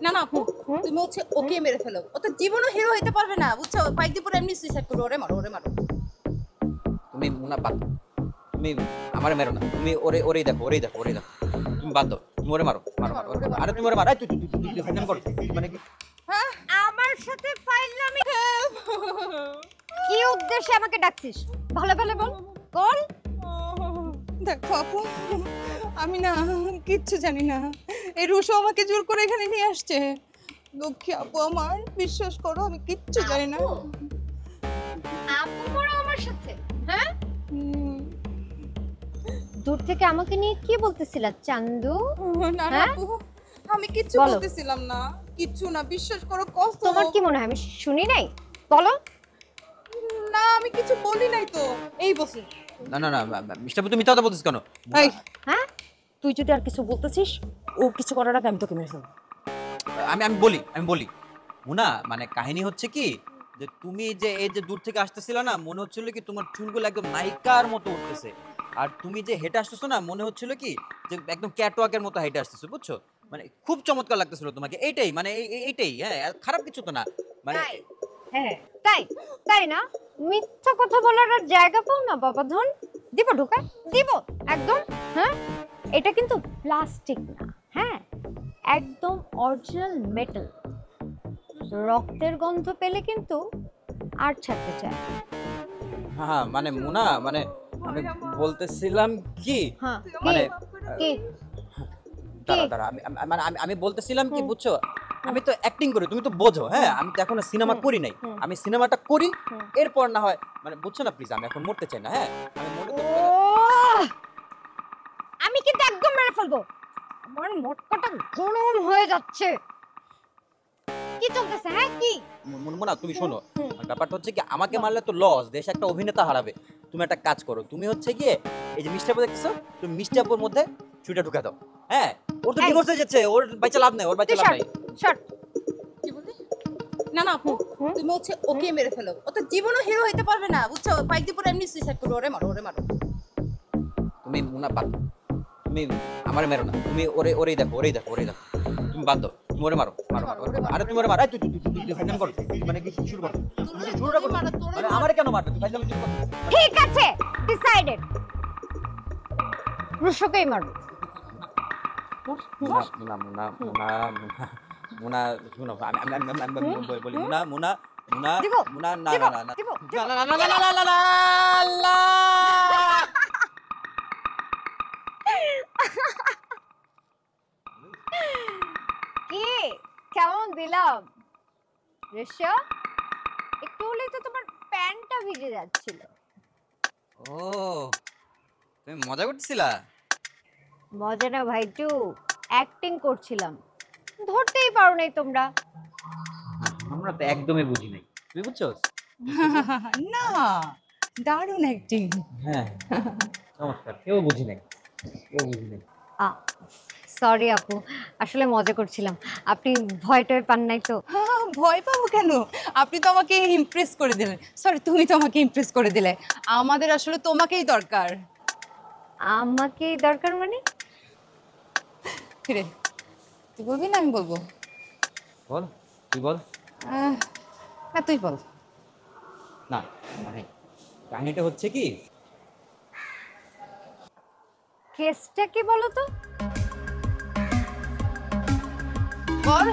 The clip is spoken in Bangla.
না না আপু, তুমি হচ্ছে ওকে মেরে ফেলো। ও তো জীবনও হিরো হইতে পারবে না, বুঝছো? কয়েকদিন পরে এমনি সুইসাইড করবে। ওরে মারো, ওরে মারো। তুমি মুনা বাদ দাও। তুমি আমারে মেরো না, তুমি ওরেই দেখো, ওরেই দেখো, ওরেই দেখো। তুমি বাদ দাও, তুমি ওরে মারো, মারো মারো। আরে তুমি ওরে মারো, এই তুই ফাইনাল কর। মানে কি হ্যাঁ, আমার সাথে ফাইজলামি কি উদ্দেশ্যে আমাকে ডাকছিস? ভালো ভালো বল বল। দেখো আপু, আমি না কিচ্ছু জানি না। এই রুশো আমাকে জোর করে এখানে নিয়ে আসছে। লক্ষ্মী আপু আমার, বিশ্বাস করো আমি কিচ্ছু জানি না। আপু বড় আমার সাথে, হ্যাঁ? দূর থেকে আমাকে নিয়ে কি বলতেছিলা চান্দু? না না আপু, আমি কিচ্ছু বলতেছিলাম না, কিচ্ছু না, বিশ্বাস করো। কষ্ট। তোমার কি মনে হয় আমি শুনি নাই? বলো। না আমি কিছু বলি নাই তো। এই বসে। না না না মিস্টার তুমি মিথ্যা কথা বলছিস কেন? এই হ্যাঁ, তুই যদি আর কিছু বলতেছিস, ও কিছু করার আগে আমি তোকে মেরে ফেলবো। আমি বলি মুনা, মানে কাহিনী হচ্ছে কি যে তুমি যে এই যে দূর থেকে আসতেছিল না, মনে হচ্ছিল কি তোমার চুলগুলো একদম নায়িকার মতো উঠতেছে। আর তুমি যে হেঁটে আসতেছো না, মনে হচ্ছিল কি যে একদম ক্যাটওয়াকের মতো হেঁটে আসতেছো, বুঝছো? মানে খুব চমৎকার লাগতেছিল তোমাকে। এইটাই মানে এইটাই, হ্যাঁ, খারাপ কিছু তো না। মানে হ্যাঁ তাই, তাই না? মিথ্যা কথা বলার আর জায়গা পাও না বাবা ধন। দিব ঢুকায় দিব একদম। হ্যাঁ, এটা কিন্তু প্লাস্টিক না, হ্যাঁ, একদম অরিজিনাল মেটাল। রক্তের গন্ধ পেলে কিন্তু আর ছাড়তে চায়। হ্যাঁ মানে মুনা, মানে আমি বলতেছিলাম কি, হ্যাঁ মানে কি দাঁড়া দাঁড়া, আমি বলতেছিলাম কি, বুঝছো? আমি তো অ্যাক্টিং করি, তুমি তো বোঝো। হ্যাঁ, আমি তো এখনো সিনেমা করি নাই। আমি সিনেমাটা করি, এরপর না হয়, মানে বুঝছো না প্লিজ, আমি এখন মরতে চাই না। হ্যাঁ, আমি মরে তো আমি কিন্তু একদম মেরে ফেলবো। আমার মটকাটা গরম হয়ে যাচ্ছে। কি চলতেছে? হ্যাঁ কি মুনা, তুমি শোনো, ব্যাপারটা হচ্ছে কি, আমাকে মারলে তো লস, দেশ একটা অভিনেতা হারাবে। তুমি একটা কাজ করো, তুমি হচ্ছে গিয়ে এই যে মিষ্টি আপু দেখছো, তুমি মিষ্টি আপুর মধ্যে ছুরিটা ঢুকা দাও। হ্যাঁ, ওর তো ডিভোর্স হয়ে যাচ্ছে, ওর বাচ্চা লাভ নেই, ওর বাচ্চা লাভ নেই। শট। কি বললি? না না আপু, তুমি হচ্ছে ওকে মেরে ফেলো। ও তো জীবনও হিরো হইতে পারবে না, বুঝছো? কয়েকদিন পরে এমনি সুইসাইড করবে। ওরে মারো, ওরে মারো। তুমি মুনা বাদ দাও। তুমি আমারে মেরো না, তুমি ওরেই দেখো, ওরেই দেখো, ওরেই দেখো। তুমি বাদ দাও, তুমি ওরে মারো, মারো মারো। আরে তুমি ওরে মারো, এই তুই ফাইনাল কর। মানে কি শুরু করো, তুমি শুরুটা করো। মানে আমারে কেন মারবে? তুই ফাইনাল শুরু কর। ঠিক আছে, ডিসাইডেড। রুশোকেই মারবো। মুনা মুনা মুনা মুনা মুনা মুনা শুনো, আমি বলি মুনা মুনা মুনা দিব, মুনা, না দিব, না না না দিব, না না না না না না না। কি কেমন দিলাম রুশো? একটু হলেই তো তোমার প্যান্টটা ভিজে যাচ্ছিল। ও, তুমি মজা করতেছিলা? মজা না ভাইটু, অ্যাক্টিং করছিলাম। ধরতেই পারো নাই তোমরা। আমরা তো একদমই বুঝি নাই, তুমি বুঝছো? না, দারুণ অ্যাক্টিং। হ্যাঁ, চমৎকার, কেউ বুঝি নাই, কেউ বুঝি নাই। সরি আপু, আসলে মজা করছিলাম। আপনি ভয় টয় পান নাই তো? ভয় পাবো কেন? আপনি তো আমাকে ইমপ্রেস করে দিলেন। সরি, তুমি তো আমাকে ইমপ্রেস করে দিলে। আমাদের আসলে তোমাকেই দরকার। আমাকে দরকার মানে? ফিরে তুই বলবি না আমি বলবো? বল, তুই বল। না তুই বল। না মানে কাহিনীটা হচ্ছে কি, কেসটা কি বলো তো? বল।